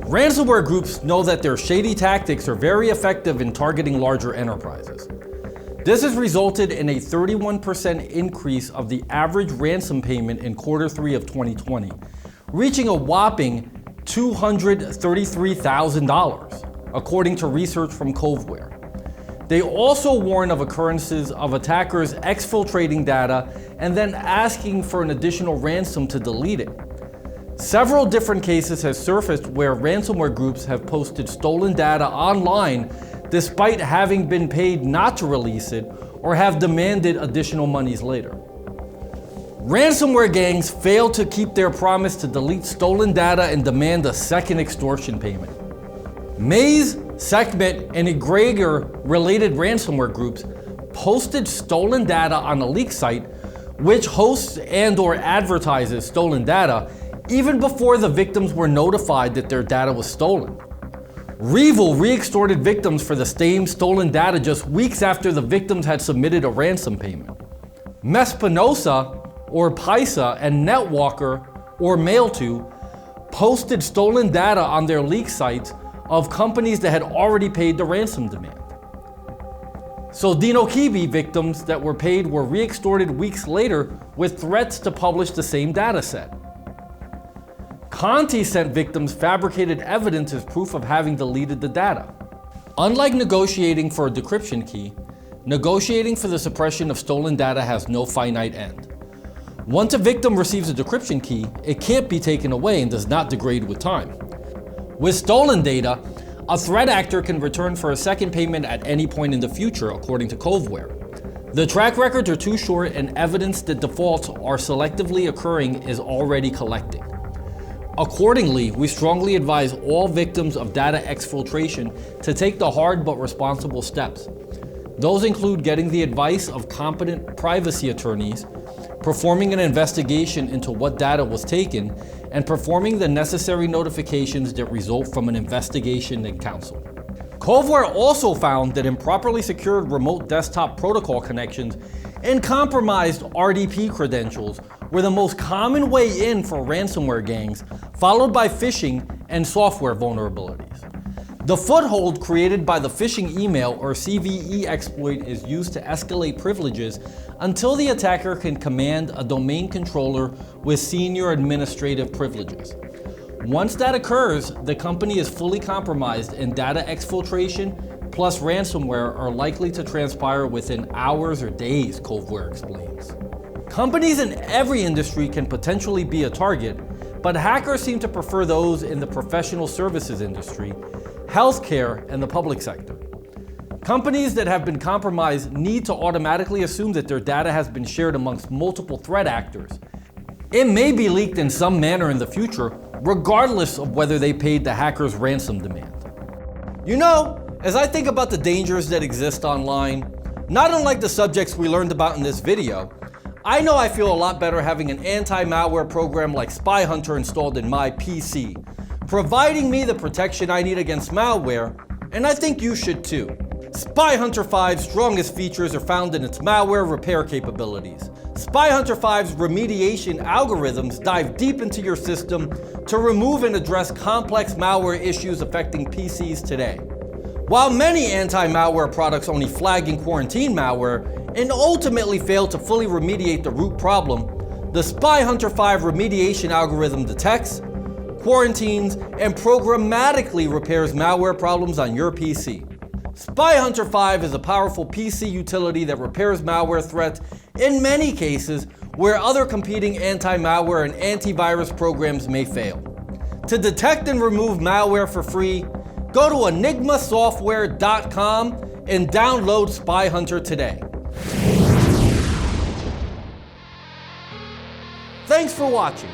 Ransomware groups know that their shady tactics are very effective in targeting larger enterprises. This has resulted in a 31% increase of the average ransom payment in Q3 of 2020, reaching a whopping $233,000, according to research from Coveware. They also warn of occurrences of attackers exfiltrating data and then asking for an additional ransom to delete it. Several different cases have surfaced where ransomware groups have posted stolen data online despite having been paid not to release it or have demanded additional monies later. Ransomware gangs fail to keep their promise to delete stolen data and demand a second extortion payment. Maze, Sekhmet, and Egregor-related ransomware groups posted stolen data on a leak site which hosts and/or advertises stolen data even before the victims were notified that their data was stolen. Revil re-extorted victims for the same stolen data just weeks after the victims had submitted a ransom payment. Mespinosa, or Paisa, and Netwalker, or Mail2, posted stolen data on their leak sites of companies that had already paid the ransom demand. So Dinokibi victims that were paid were re-extorted weeks later with threats to publish the same data set. Conti sent victims fabricated evidence as proof of having deleted the data. Unlike negotiating for a decryption key, negotiating for the suppression of stolen data has no finite end. Once a victim receives a decryption key, it can't be taken away and does not degrade with time. With stolen data, a threat actor can return for a second payment at any point in the future, according to Coveware. The track records are too short and evidence that defaults are selectively occurring is already collecting. Accordingly, we strongly advise all victims of data exfiltration to take the hard but responsible steps. Those include getting the advice of competent privacy attorneys, performing an investigation into what data was taken, and performing the necessary notifications that result from an investigation and counsel. Coveware also found that improperly secured remote desktop protocol connections and compromised RDP credentials were the most common way in for ransomware gangs, followed by phishing and software vulnerabilities. The foothold created by the phishing email or CVE exploit is used to escalate privileges until the attacker can command a domain controller with senior administrative privileges. Once that occurs, the company is fully compromised and data exfiltration plus ransomware are likely to transpire within hours or days, Coveware explains. Companies in every industry can potentially be a target, but hackers seem to prefer those in the professional services industry, healthcare, and the public sector. Companies that have been compromised need to automatically assume that their data has been shared amongst multiple threat actors. It may be leaked in some manner in the future, regardless of whether they paid the hacker's ransom demand. You know, as I think about the dangers that exist online, not unlike the subjects we learned about in this video, I know I feel a lot better having an anti-malware program like SpyHunter installed in my PC, providing me the protection I need against malware, and I think you should too. SpyHunter 5's strongest features are found in its malware repair capabilities. SpyHunter 5's remediation algorithms dive deep into your system to remove and address complex malware issues affecting PCs today. While many anti-malware products only flag and quarantine malware and ultimately fail to fully remediate the root problem, the SpyHunter 5 remediation algorithm detects, quarantines, and programmatically repairs malware problems on your PC. SpyHunter 5 is a powerful PC utility that repairs malware threats in many cases where other competing anti-malware and antivirus programs may fail. To detect and remove malware for free, go to enigmasoftware.com and download SpyHunter today. Thanks for watching.